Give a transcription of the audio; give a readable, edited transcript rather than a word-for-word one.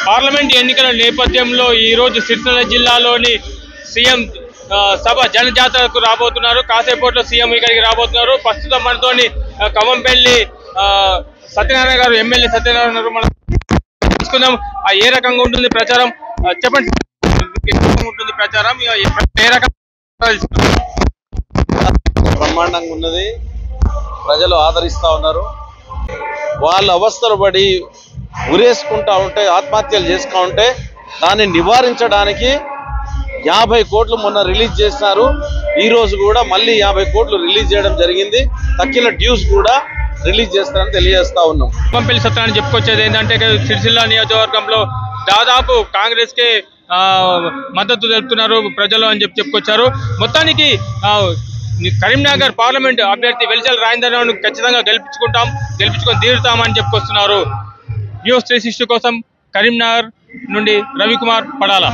Parliament ఎన్నికల నేపథ్యంలో ఈ రోజు సిరిసిల్ల జిల్లాలోని సీఎం సభ జనజాతరకు రాబోతున్నారు. కాసేపట్లో సీఎం ఇక్కడికి రాబోతున్నారు. ప్రస్తుతం మనతోని కవంపల్లి సత్యనారాయణ గారు, ఎమ్మెల్యే సత్యనారాయణ గారు, మనం తెలుసుకుందాం. ఏ రకంగా ఉంటుంది ప్రచారం, చెప్పండి. ఉంటుంది ప్రచారం ఏ రకంగా? బ్రహ్మాండంగా ఉన్నది. ప్రజలు ఆదరిస్తా ఉన్నారు. వాళ్ళు అవస్థలు పడి ఉరేసుకుంటా ఉంటే, ఆత్మహత్యలు చేసుకుంటా ఉంటే దాన్ని నివారించడానికి 50 కోట్లు మొన్న రిలీజ్ చేస్తున్నారు. ఈ రోజు కూడా మళ్ళీ 50 కోట్లు రిలీజ్ చేయడం జరిగింది. తక్కిన డ్యూస్ కూడా రిలీజ్ చేస్తారని తెలియజేస్తా ఉన్నాం. కవంపల్లి సత్యనారాయణ చెప్పుకొచ్చేది ఏంటంటే సిరిసిల్ల నియోజకవర్గంలో దాదాపు కాంగ్రెస్ కే మద్దతు తెలుపుతున్నారు ప్రజలు అని చెప్పుకొచ్చారు. మొత్తానికి కరీంనగర్ పార్లమెంట్ అభ్యర్థి వెలిచల రాజేంద్రను ఖచ్చితంగా గెలిపించుకొని తీరుతామని చెప్పుకొస్తున్నారు. న్యూస్ 360 కోసం కరీంనగర్ నుండి రవికుమార్ పడాల.